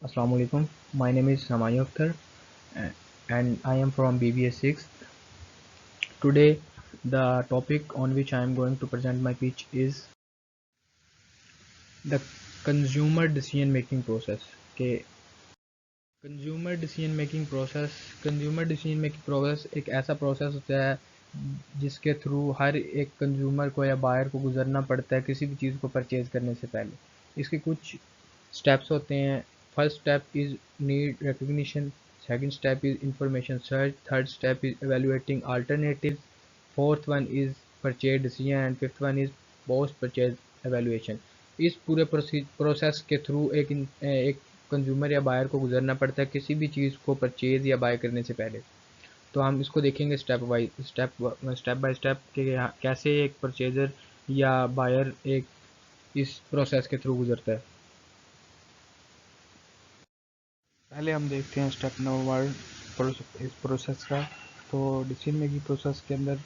Assalamu alaikum. My name is Samayu Akhtar and I am from BBA 6th. Today, the topic on which I am going to present my pitch is the consumer decision making process. Okay, consumer decision making process एक ऐसा process होता है जिसके through हर एक consumer को या buyer को गुजरना पड़ता है किसी भी चीज़ को परचेज करने से पहले। इसके कुछ स्टेप्स होते हैं। First step is need recognition, second step is information search, third step is evaluating alternatives, fourth one is purchase decision and fifth one is post purchase evaluation. इस पूरे प्रोसेस के थ्रू एक कंज्यूमर या buyer को गुजरना पड़ता है किसी भी चीज़ को परचेज या बाय करने से पहले। तो हम इसको देखेंगे स्टेप बाय स्टेप कि कैसे एक परचेजर या बायर एक इस प्रोसेस के थ्रू गुजरता है। पहले हम देखते हैं स्टेप नंबर 1 इस प्रोसेस का। तो डिसीजन मेकिंग प्रोसेस के अंदर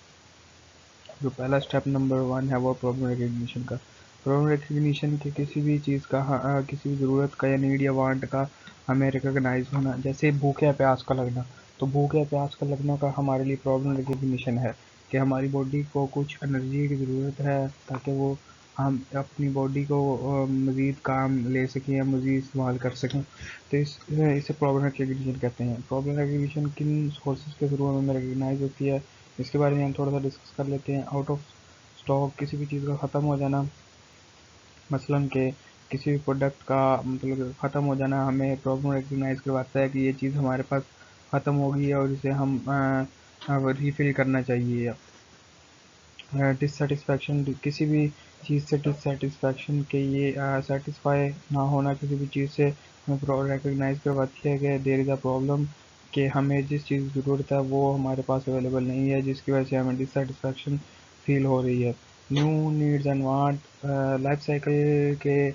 जो पहला स्टेप नंबर 1 है वो प्रॉब्लम रिकग्निशन का। प्रॉब्लम रिकग्निशन के किसी भी चीज़ का किसी भी ज़रूरत का या नीड या वांट का हमें रिकग्नाइज होना, जैसे भूख या प्यास का लगना। तो भूख या प्यास का लगना का हमारे लिए प्रॉब्लम रिकग्निशन है कि हमारी बॉडी को कुछ एनर्जी की ज़रूरत है ताकि वो हम अपनी बॉडी को मज़ीद काम ले सकें या मज़ीद इस्तेमाल कर सकें। तो इसे प्रॉब्लम रिकग्निशन कहते हैं। प्रॉब्लम रिकग्निशन किन सोर्सेज के थ्रू हमें रिकग्नाइज होती है, इसके बारे में हम थोड़ा सा डिस्कस कर लेते हैं। आउट ऑफ स्टॉक, किसी भी चीज़ का ख़त्म हो जाना, मसलन के किसी भी प्रोडक्ट का मतलब ख़त्म हो जाना हमें प्रॉब्लम रिकग्नाइज करवाता है कि ये चीज़ हमारे पास ख़त्म हो गई है और इसे हम रीफ़िल करना चाहिए। डिससेटिस्फैक्शन, किसी भी चीज़ से डिससेटिस्फैक्शन के ये सेटिस्फाई ना होना किसी भी चीज़ से हमें रिकग्नाइज करवाती है कि देयर इज़ अ प्रॉब्लम, कि हमें जिस चीज़ की ज़रूरत है वो हमारे पास अवेलेबल नहीं है, जिसकी वजह से हमें डिससेटिस्फैक्शन फील हो रही है। New needs and want, life cycle के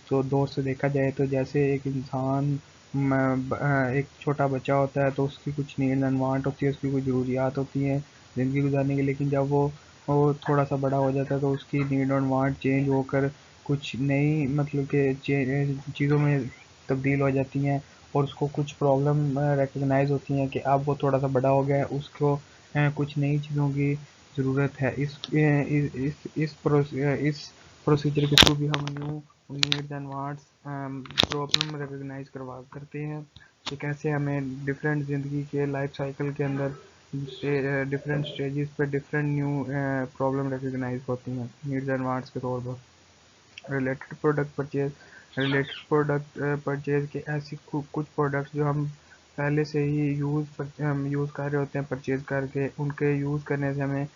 तो दौर से देखा जाए तो जैसे एक इंसान एक छोटा बच्चा होता है तो उसकी कुछ नीड एंड वांट होती है, उसकी कुछ ज़रूरियात होती हैं ज़िंदगी गुजारने के। लेकिन जब वो थोड़ा सा बड़ा हो जाता है तो उसकी नीड और वांट चेंज होकर कुछ नई मतलब कि चीज़ों में तब्दील हो जाती हैं और उसको कुछ प्रॉब्लम रिकग्नाइज होती हैं कि अब वो थोड़ा सा बड़ा हो गया है, उसको कुछ नई चीज़ों की ज़रूरत है। इस प्रोसीजर के थ्रू भी हम new needs and wants problem recognise करते हैं कि कैसे हमें डिफरेंट ज़िंदगी के लाइफ साइकिल के अंदर डिफरेंट स्टेजेस पे डिफरेंट न्यू प्रॉब्लम रिकग्नाइज होती हैं नीड्स एंड वांट्स के तौर पर। रिलेटेड प्रोडक्ट परचेज के ऐसी कुछ प्रोडक्ट्स जो हम पहले से ही यूज़ कर रहे होते हैं परचेज करके, उनके यूज़ करने से हमें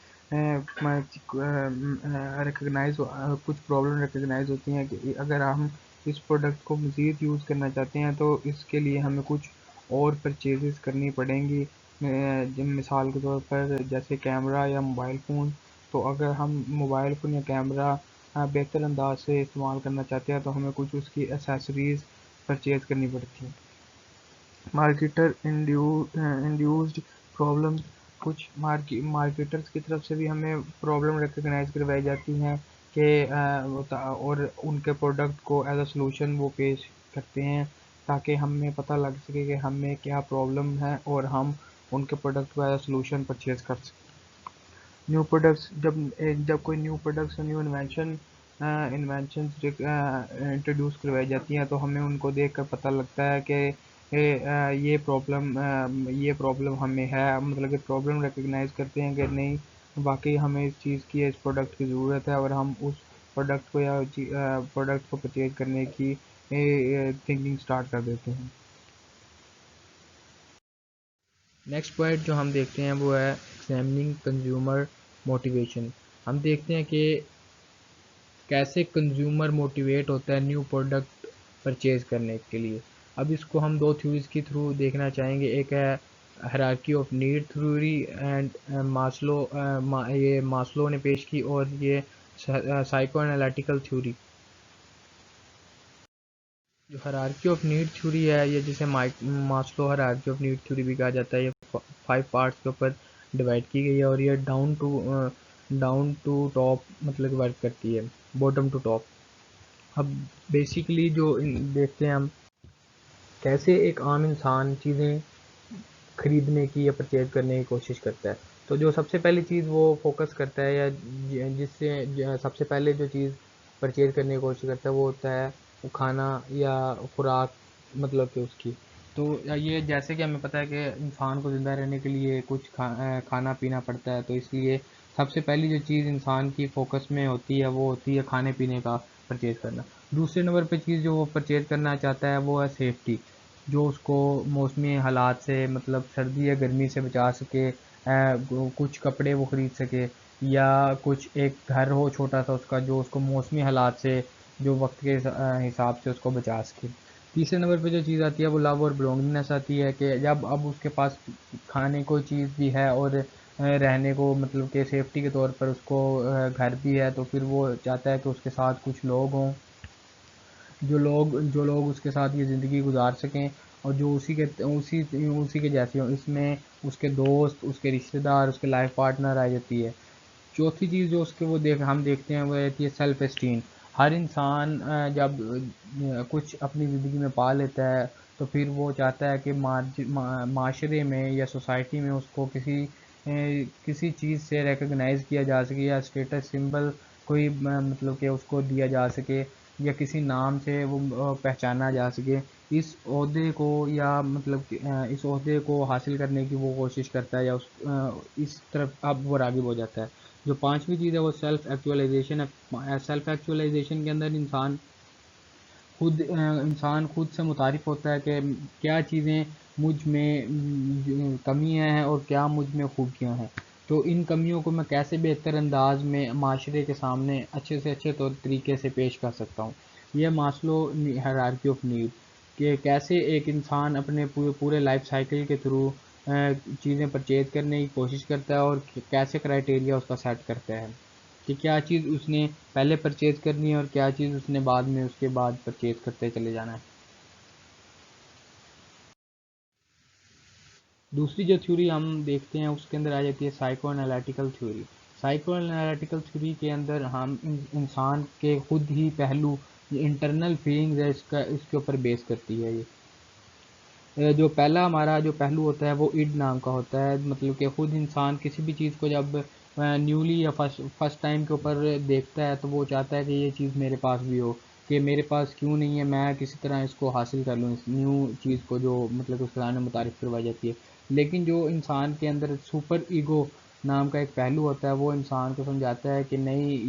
रिकग्नाइज कुछ प्रॉब्लम रिकग्नाइज होती हैं कि अगर हम इस प्रोडक्ट को मज़ीद यूज़ करना चाहते हैं तो इसके लिए हमें कुछ और परचेजेस करनी पड़ेंगी। मिसाल के तौर पर जैसे कैमरा या मोबाइल फ़ोन। तो अगर हम मोबाइल फ़ोन या कैमरा बेहतर अंदाज से इस्तेमाल करना चाहते हैं तो हमें कुछ उसकी एसेसरीज़ परचेज़ करनी पड़ती हैं। मार्केटर इंड्यूस्ड प्रॉब्लम, कुछ मार्केटर्स की तरफ से भी हमें प्रॉब्लम रिकग्नाइज करवाई जाती हैं कि और उनके प्रोडक्ट को एज अ सलूशन वो पेश करते हैं ताकि हमें पता लग सके कि हमें क्या प्रॉब्लम है और हम उनके प्रोडक्ट को एज अ सलूशन परचेज कर सकें। न्यू प्रोडक्ट्स, जब कोई new products new invention introduce करवाई जाती हैं तो हमें उनको देख कर पता लगता है कि ये प्रॉब्लम हमें है, मतलब कि प्रॉब्लम रिकग्नाइज करते हैं कि नहीं वाकई हमें इस चीज़ की इस प्रोडक्ट की ज़रूरत है और हम उस प्रोडक्ट को या प्रोडक्ट को परचेज करने की थिंकिंग स्टार्ट कर देते हैं। नेक्स्ट पॉइंट जो हम देखते हैं वो है एग्जामिनिंग कंज्यूमर मोटिवेशन। हम देखते हैं कि कैसे कंज्यूमर मोटिवेट होता है न्यू प्रोडक्ट परचेज करने के लिए। अब इसको हम दो थ्योरीज के थ्रू देखना चाहेंगे। एक है hierarchy of need theory and ये मास्लो ने पेश की, और ये साइको एनालिटिकल थ्योरी। जो हायरार्की ऑफ नीड थ्योरी है, ये जिसे Maslow hierarchy of need theory भी कहा जाता है, ये 5 पार्ट्स के ऊपर डिवाइड की गई है और ये डाउन टू टॉप मतलब वर्क करती है, बॉटम टू टॉप। अब बेसिकली जो देखते हैं हम कैसे एक आम इंसान चीज़ें खरीदने की या परचेज करने की कोशिश करता है। तो जो सबसे पहली चीज़ वो फोकस करता है या सबसे पहले जो चीज़ परचेज करने की कोशिश करता है वो होता है वो खाना या खुराक, मतलब कि उसकी। तो ये जैसे कि हमें पता है कि इंसान को ज़िंदा रहने के लिए कुछ खाना पीना पड़ता है, तो इसलिए सबसे पहली जो चीज़ इंसान की फोकस में होती है वो होती है खाने पीने का परचेज करना। दूसरे नंबर पे चीज़ जो वो परचेज करना चाहता है वो है सेफ्टी, जो उसको मौसमी हालात से, मतलब सर्दी या गर्मी से बचा सके। कुछ कपड़े वो ख़रीद सके, या कुछ एक घर हो छोटा सा उसका जो उसको मौसमी हालात से, जो वक्त के हिसाब से उसको बचा सके। तीसरे नंबर पे जो चीज़ आती है वो लव और बिलोंगिंगनेस आती है, कि जब अब उसके पास खाने को चीज़ भी है और रहने को, मतलब कि सेफ्टी के तौर पर उसको घर भी है, तो फिर वो चाहता है कि उसके साथ कुछ लोग हों, जो लोग उसके साथ ये ज़िंदगी गुजार सकें और जो उसी के जैसे हों। इसमें उसके दोस्त, उसके रिश्तेदार, उसके लाइफ पार्टनर आ जाती है। चौथी चीज़ जो उसके वो हम देखते हैं वो रहती है सेल्फ एस्टीम। हर इंसान जब कुछ अपनी ज़िंदगी में पा लेता है, तो फिर वो चाहता है कि माशरे में या सोसाइटी में उसको किसी चीज़ से रिकग्नाइज़ किया जा सके, या स्टेटस सिंबल कोई मतलब कि उसको दिया जा सके, या किसी नाम से वो पहचाना जा सके। इस ओहदे को, या मतलब कि इस ओहदे को हासिल करने की वो कोशिश करता है, या इस तरफ अब वो राग़िब हो जाता है। जो पांचवी चीज़ है वो सेल्फ एक्चुअलाइजेशन है। सेल्फ एक्चुअलाइजेशन के अंदर इंसान खुद से मुतारिफ़ होता है कि क्या चीज़ें मुझ में कमियां हैं और क्या मुझ में खूबियां हैं। तो इन कमियों को मैं कैसे बेहतर अंदाज में माशरे के सामने अच्छे से अच्छे तौर तरीके से पेश कर सकता हूँ। यह मास्लो हायरार्की ऑफ नीड, कि कैसे एक इंसान अपने पूरे पूरे लाइफ साइकिल के थ्रू चीज़ें परचेज करने की कोशिश करता है, और कैसे क्राइटेरिया उसका सेट करता है कि क्या चीज़ उसने पहले परचेज करनी है और क्या चीज़ उसने बाद में उसके बाद परचेज करते चले जाना है। दूसरी जो थ्योरी हम देखते हैं उसके अंदर आ जाती है psycho analytical theory. Psycho analytical theory के अंदर हम इंसान के खुद ही पहलू, इंटरनल फीलिंग्स है, इसका इसके ऊपर बेस करती है ये। जो पहला हमारा जो पहलू होता है वो इड नाम का होता है, मतलब कि खुद इंसान किसी भी चीज़ को जब न्यूली या फर्स्ट टाइम के ऊपर देखता है, तो वो चाहता है कि ये चीज़ मेरे पास भी हो, कि मेरे पास क्यों नहीं है, मैं किसी तरह इसको हासिल कर लूँ, इस न्यू चीज़ को जो मतलब उस में मुतारिफ़ करवाई जाती है। लेकिन जो इंसान के अंदर सुपर ईगो नाम का एक पहलू होता है, वो इंसान को समझाता है कि नहीं,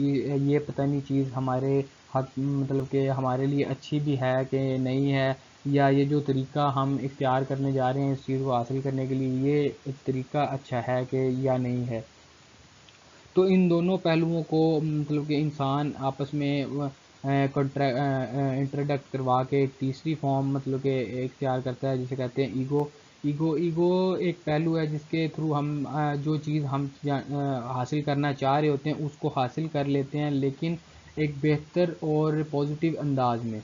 ये पता नहीं चीज़ हमारे हक, मतलब कि हमारे लिए अच्छी भी है कि नहीं है, या ये जो तरीका हम इख्तियार करने जा रहे हैं इस चीज़ को हासिल करने के लिए, ये एक तरीका अच्छा है कि या नहीं है। तो इन दोनों पहलुओं को मतलब कि इंसान आपस में इंट्रोडक्ट करवा के एक तीसरी फॉर्म मतलब कि इख्तियार करता है, जिसे कहते हैं ईगो। ईगो एक पहलू है जिसके थ्रू हम जो चीज़ हम हासिल करना चाह रहे होते हैं उसको हासिल कर लेते हैं, लेकिन एक बेहतर और पॉजिटिव अंदाज में।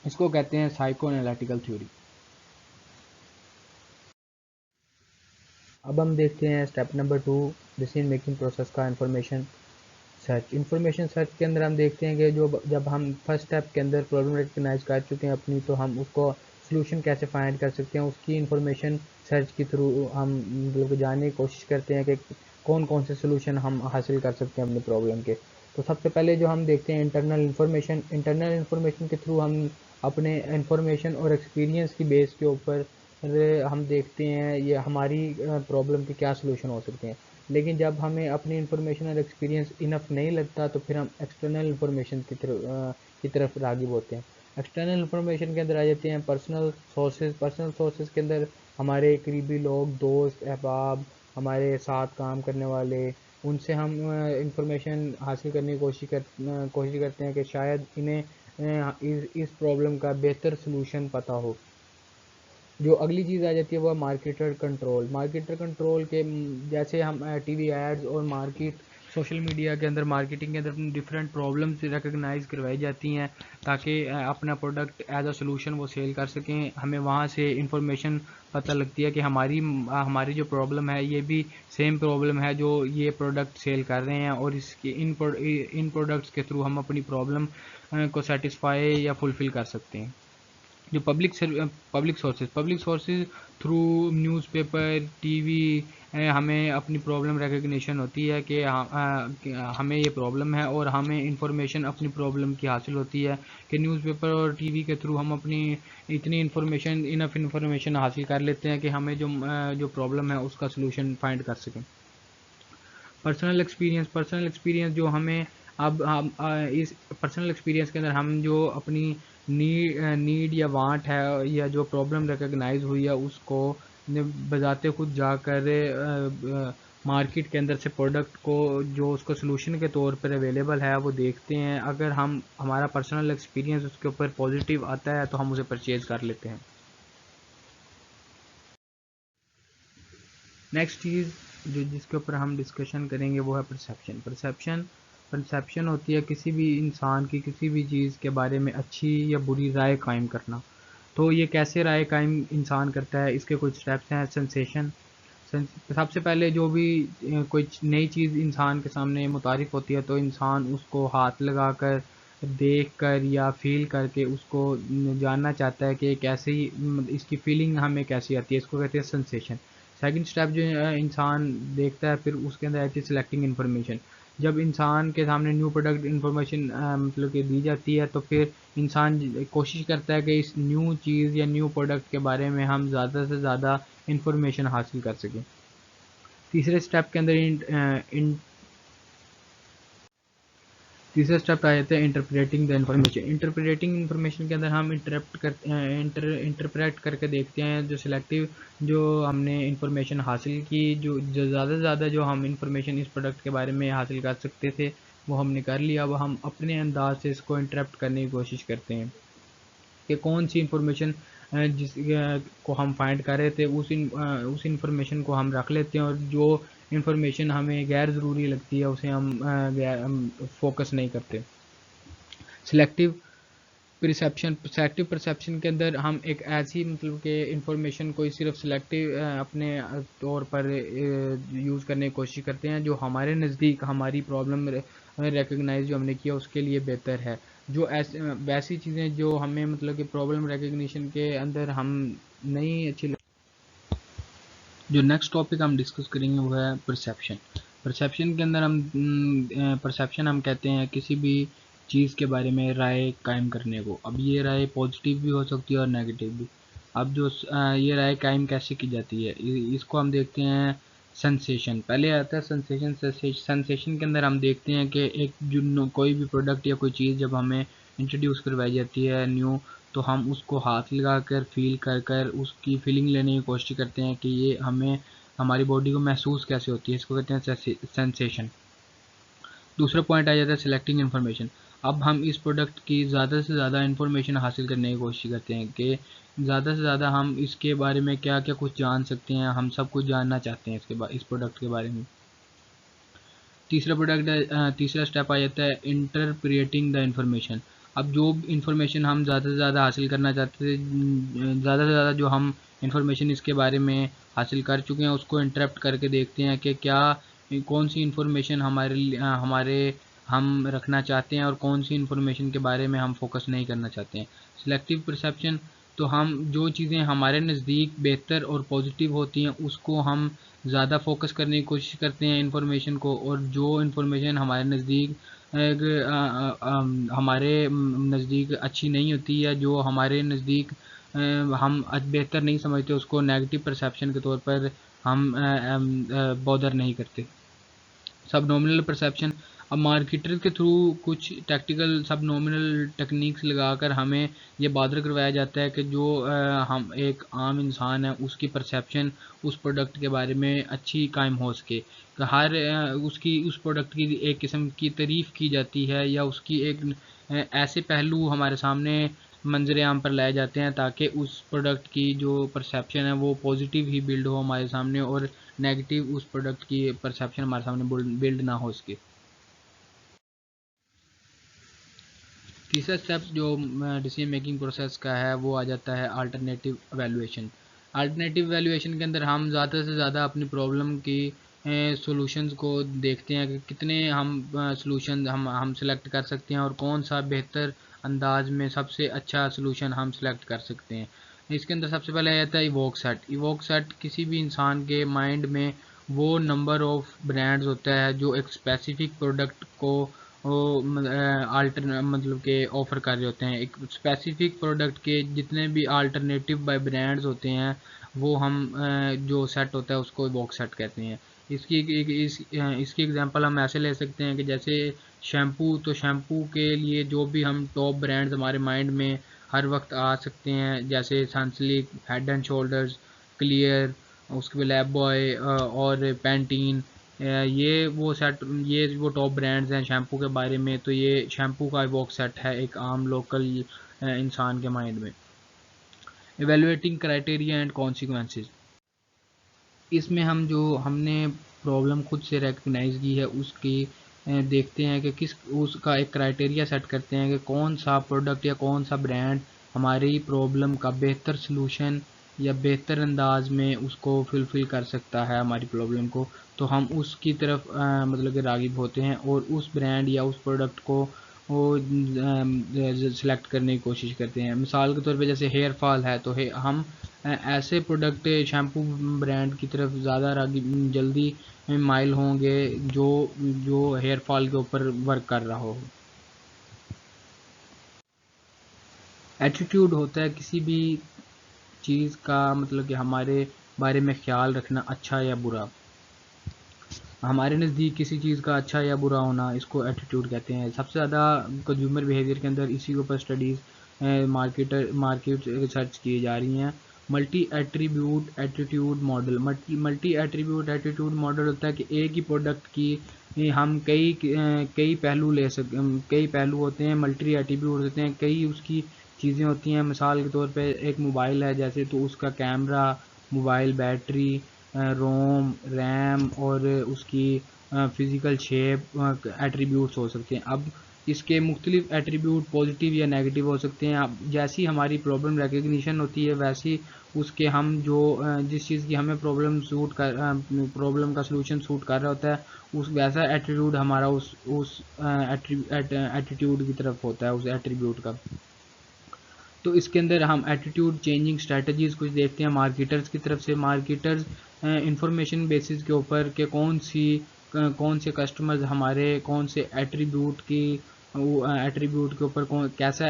इसको कहते हैं साइको एनालिटिकल थ्योरी। अब हम देखते हैं step number 2, decision making process का इंफॉर्मेशन सर्च। इंफॉर्मेशन सर्च के अंदर हम देखते हैं कि जो जब हम फर्स्ट स्टेप के अंदर प्रॉब्लम रिकग्नाइज कर चुके हैं अपनी, तो हम उसको सोल्यूशन कैसे फाइंड कर सकते हैं, उसकी इंफॉर्मेशन सर्च के थ्रू हम मतलब जानने की कोशिश करते हैं कि कौन कौन से सोल्यूशन हम हासिल कर सकते हैं अपने प्रॉब्लम के। तो सबसे पहले जो हम देखते हैं इंटरनल इन्फॉर्मेशन के थ्रू हम अपने इंफॉर्मेशन और एक्सपीरियंस की बेस के ऊपर हम देखते हैं ये हमारी प्रॉब्लम के क्या सोल्यूशन हो सकते हैं। लेकिन जब हमें अपनी इंफॉर्मेशन और एक्सपीरियंस इनफ नहीं लगता, तो फिर हम एक्सटर्नल इंफॉर्मेशन की तरफ राग़िब होते हैं। एक्सटर्नल इंफॉर्मेशन के अंदर आ जाते हैं पर्सनल सोर्सेज के अंदर हमारे करीबी लोग, दोस्त, अहबाब, हमारे साथ काम करने वाले, उनसे हम इंफॉर्मेशन हासिल करने की कोशिश करते हैं कि शायद इन्हें इस प्रॉब्लम का बेहतर सोल्यूशन पता हो। जो अगली चीज़ आ जाती है वो है मार्केटर कंट्रोल के जैसे हम टीवी एड्स और सोशल मीडिया के अंदर मार्केटिंग के अंदर डिफरेंट प्रॉब्लम्स रिकग्नाइज करवाई जाती हैं, ताकि अपना प्रोडक्ट एज अ सोल्यूशन वो सेल कर सकें। हमें वहाँ से इंफॉर्मेशन पता लगती है कि हमारी जो प्रॉब्लम है ये भी सेम प्रॉब्लम है जो ये प्रोडक्ट सेल कर रहे हैं, और इसके इन प्रोडक्ट्स के थ्रू हम अपनी प्रॉब्लम को सेटिस्फाई या फुलफ़िल कर सकते हैं। जो public sources through newspaper, TV, हमें अपनी प्रॉब्लम रिकग्निशन होती है कि हमें ये प्रॉब्लम है, और हमें इंफॉर्मेशन अपनी प्रॉब्लम की हासिल होती है कि न्यूज़पेपर और टीवी के थ्रू हम अपनी इतनी इनफ इंफॉर्मेशन हासिल कर लेते हैं कि हमें जो प्रॉब्लम है उसका सोल्यूशन फाइंड कर सकें। पर्सनल एक्सपीरियंस जो हमें अब हम इस पर्सनल एक्सपीरियंस के अंदर हम जो अपनी नीड या वांट है या जो प्रॉब्लम रिकग्नाइज हुई है उसको बजाते खुद जाकर मार्केट के अंदर से प्रोडक्ट को जो उसको सोल्यूशन के तौर पर अवेलेबल है वो देखते हैं। अगर हम हमारा पर्सनल एक्सपीरियंस उसके ऊपर पॉजिटिव आता है तो हम उसे परचेज कर लेते हैं। नेक्स्ट चीज़ जो जिसके ऊपर हम डिस्कशन करेंगे वो है परसेप्शन होती है किसी भी इंसान की किसी भी चीज़ के बारे में अच्छी या बुरी राय कायम करना। तो ये कैसे राय कायम इंसान करता है, इसके कुछ स्टेप्स हैं। सेंसेशन, सबसे पहले जो भी कोई नई चीज़ इंसान के सामने मुतारिफ होती है तो इंसान उसको हाथ लगाकर, देख कर या फील करके उसको जानना चाहता है कि कैसे इसकी फीलिंग हमें कैसी आती है, इसको कहते हैं सेंसेशन। सेकंड स्टेप जो इंसान देखता है फिर उसके अंदर आती है सिलेक्टिंग इन्फॉर्मेशन। जब इंसान के सामने न्यू प्रोडक्ट इन्फॉर्मेशन मतलब कि दी जाती है तो फिर इंसान कोशिश करता है कि इस न्यू चीज़ या न्यू प्रोडक्ट के बारे में हम ज़्यादा से ज़्यादा इन्फॉर्मेशन हासिल कर सकें। तीसरे स्टेप के अंदर तीसरा स्टेप आ जाता है interpreting the information. Interpreting information के अंदर हम इंटरप्रेट करके देखते हैं जो सिलेक्टिव जो हमने इन्फॉर्मेशन हासिल की, जो ज़्यादा से ज़्यादा जो हम इन्फॉर्मेशन इस प्रोडक्ट के बारे में हासिल कर सकते थे वो हमने कर लिया। वो हम अपने अंदाज से इसको इंटरप्ट करने की कोशिश करते हैं कि कौन सी इन्फॉर्मेशन जिस को हम फाइंड कर रहे थे उस इन्फॉर्मेशन को हम रख लेते हैं, और जो इन्फॉर्मेशन हमें गैर ज़रूरी लगती है उसे हम फोकस नहीं करते। सिलेक्टिव परसेप्शन के अंदर हम एक ऐसी मतलब कि इंफॉर्मेशन कोई सिर्फ सिलेक्टिव अपने तौर पर यूज़ करने की कोशिश करते हैं जो हमारे नज़दीक हमारी प्रॉब्लम रिकग्नाइज जो हमने किया उसके लिए बेहतर है। जो वैसी चीज़ें जो हमें मतलब कि प्रॉब्लम रिकग्निशन के अंदर हम नहीं अच्छी। जो नेक्स्ट टॉपिक हम डिस्कस करेंगे वो है परसेप्शन। परसेप्शन के अंदर हम कहते हैं किसी भी चीज़ के बारे में राय कायम करने को। अब ये राय पॉजिटिव भी हो सकती है और नेगेटिव भी। अब जो ये राय कायम कैसे की जाती है इसको हम देखते हैं सेंसेशन। पहले आता है सेंसेशन। सेंसेशन के अंदर हम देखते हैं कि एक जो कोई भी प्रोडक्ट या कोई चीज़ जब हमें इंट्रोड्यूस करवाई जाती है न्यू, तो हम उसको हाथ लगा कर फील कर कर उसकी फीलिंग लेने की कोशिश करते हैं कि ये हमें हमारी बॉडी को महसूस कैसे होती है, इसको कहते हैं सेंसेशन। दूसरा पॉइंट आ जाता है सिलेक्टिंग इन्फॉर्मेशन। अब हम इस प्रोडक्ट की ज़्यादा से ज़्यादा इन्फॉर्मेशन हासिल करने की कोशिश करते हैं कि ज़्यादा से ज़्यादा हम इसके बारे में क्या क्या कुछ जान सकते हैं, हम सब कुछ जानना चाहते हैं इस प्रोडक्ट के बारे में। तीसरा स्टेप आ जाता है इंटरप्रेटिंग द इन्फॉर्मेशन। अब जो इन्फॉर्मेशन हम ज़्यादा से ज़्यादा हासिल करना चाहते थे, ज़्यादा से ज़्यादा जो हम इन्फॉर्मेशन इसके बारे में हासिल कर चुके हैं उसको इंटरप्ट करके देखते हैं कि क्या कौन सी इन्फॉर्मेशन हमारे हम रखना चाहते हैं और कौन सी इन्फॉर्मेशन के बारे में हम फोकस नहीं करना चाहते हैं। सिलेक्टिव परसेप्शन, तो हम जो चीज़ें हमारे नज़दीक बेहतर और पॉजिटिव होती हैं उसको हम ज़्यादा फोकस करने की कोशिश करते हैं इन्फॉर्मेशन को, और जो इन्फॉर्मेशन हमारे नज़दीक हमारे नज़दीक अच्छी नहीं होती या जो हमारे नज़दीक हम बेहतर नहीं समझते उसको नेगेटिव परसेप्शन के तौर पर हम बॉदर नहीं करते। सब नॉमिनल परसेप्शन, अब मार्केटर के थ्रू कुछ टैक्टिकल सब नॉमिनल टेक्निक्स लगाकर हमें ये बादर करवाया जाता है कि जो हम एक आम इंसान है उसकी परसेप्शन उस प्रोडक्ट के बारे में अच्छी कायम हो सके। तो हर उसकी उस प्रोडक्ट की एक किस्म की तारीफ़ की जाती है या उसकी एक ऐसे पहलू हमारे सामने मंजर आम पर लाए जाते हैं ताकि उस प्रोडक्ट की जो परसेप्शन है वो पॉजिटिव ही बिल्ड हो हमारे सामने, और नेगेटिव उस प्रोडक्ट की परसेप्शन हमारे सामने बिल्ड ना हो सके। तीसरा स्टेप जो डिसीजन मेकिंग प्रोसेस का है वो आ जाता है अल्टरनेटिव एवेलुएशन। अल्टरनेटिव एवेलुएशन के अंदर हम ज़्यादा से ज़्यादा अपनी प्रॉब्लम की सॉल्यूशंस को देखते हैं कि कितने हम सॉल्यूशन हम सेलेक्ट कर सकते हैं और कौन सा बेहतर अंदाज में सबसे अच्छा सोल्यूशन हम सेलेक्ट कर सकते हैं। इसके अंदर सबसे पहले आता है इवोक सेट। इवोक सेट किसी भी इंसान के माइंड में वो नंबर ऑफ ब्रांड्स होता है जो एक स्पेसिफिक प्रोडक्ट को आल्टर मतलब के ऑफ़र कर रहे होते हैं। एक स्पेसिफिक प्रोडक्ट के जितने भी अल्टरनेटिव बाय ब्रांड्स होते हैं वो हम जो सेट होता है उसको इवोक सेट कहते हैं। इसकी एग्जांपल हम ऐसे ले सकते हैं कि जैसे शैम्पू, तो शैम्पू के लिए जो भी हम टॉप ब्रांड्स हमारे माइंड में हर वक्त आ सकते हैं, जैसे Sunsilk, head and shoulders, clear, उसके बाद लैब बॉय और पैंटीन, ये वो टॉप ब्रांड्स हैं शैम्पू के बारे में। तो ये शैम्पू का इवोक सेट है एक आम लोकल इंसान के माइंड में। इवेलुएटिंग क्राइटेरिया एंड कॉन्सिक्वेंसेस, इसमें हम जो हमने प्रॉब्लम खुद से रिकग्नाइज की है उसकी देखते हैं कि किस उसका एक क्राइटेरिया सेट करते हैं कि कौन सा प्रोडक्ट या कौन सा ब्रांड हमारी प्रॉब्लम का बेहतर सलूशन या बेहतर अंदाज में उसको फुलफ़िल कर सकता है हमारी प्रॉब्लम को। तो हम उसकी तरफ मतलब कि राग़िब होते हैं और उस ब्रांड या उस प्रोडक्ट को वो सेलेक्ट करने की कोशिश करते हैं। मिसाल के तौर पे जैसे हेयर फॉल है तो हम ऐसे प्रोडक्ट शैम्पू ब्रांड की तरफ ज़्यादा जल्दी माइल होंगे जो जो हेयर फॉल के ऊपर वर्क कर रहा हो। एटीट्यूड होता है किसी भी चीज़ का मतलब कि हमारे बारे में ख्याल रखना, अच्छा या बुरा। हमारे नज़दीक किसी चीज़ का अच्छा या बुरा होना, इसको एटीट्यूड कहते हैं। सबसे ज़्यादा कंज्यूमर बिहेवियर के अंदर इसी के ऊपर स्टडीज़ मार्केट रिसर्च की जा रही हैं। Multi attribute attitude model, multi attribute attitude model होता है कि एक ही प्रोडक्ट की हम कई पहलू कई पहलू होते हैं। मल्टी एट्रीब्यूट होते हैं, कई उसकी चीज़ें होती हैं। मिसाल के तौर पे एक मोबाइल है जैसे, तो उसका कैमरा, मोबाइल बैटरी, रोम, रैम और उसकी फ़िज़िकल शेप एट्रीब्यूट्स हो सकते हैं। अब इसके मुख्तलिफ़ एट्रीब्यूट पॉजिटिव या नेगेटिव हो सकते हैं। अब जैसी हमारी प्रॉब्लम रिकग्निशन होती है वैसी उसके हम जो जिस चीज़ की हमें प्रॉब्लम का सलूशन सूट कर रहा होता है उस वैसा एट्रीट्यूड हमारा उस एटीट्यूड की तरफ होता है, उस एट्रीब्यूट का। तो इसके अंदर हम एटीट्यूड चेंजिंग स्ट्रेटजीज़ कुछ देखते हैं मार्केटर्स की तरफ से। मार्केटर्स इंफॉर्मेशन बेसिस के ऊपर के कौन से कस्टमर्स हमारे कौन से एट्रीब्यूट की एट्रीब्यूट के ऊपर कैसा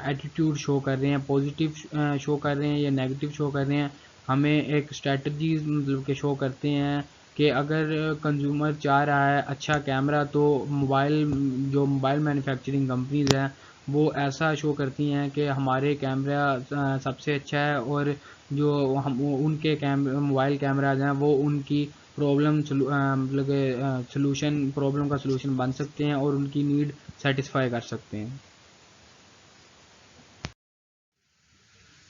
एटीट्यूड शो कर रहे हैं, पॉजिटिव शो कर रहे हैं या नेगेटिव शो कर रहे हैं, हमें एक स्ट्रेटजीज मतलब के शो करते हैं कि अगर कंज्यूमर चाह रहा है अच्छा कैमरा तो मोबाइल मैन्युफैक्चरिंग कंपनीज़ हैं वो ऐसा शो करती हैं कि हमारे कैमरा सबसे अच्छा है और जो हम उनके मोबाइल कैमराज हैं वो उनकी मतलब प्रॉब्लम का सलूशन बन सकते हैं और उनकी नीड सेटिस्फाई कर सकते हैं।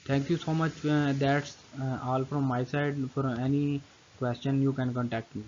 Thank you so much, that's all from my side. For any question you can contact me.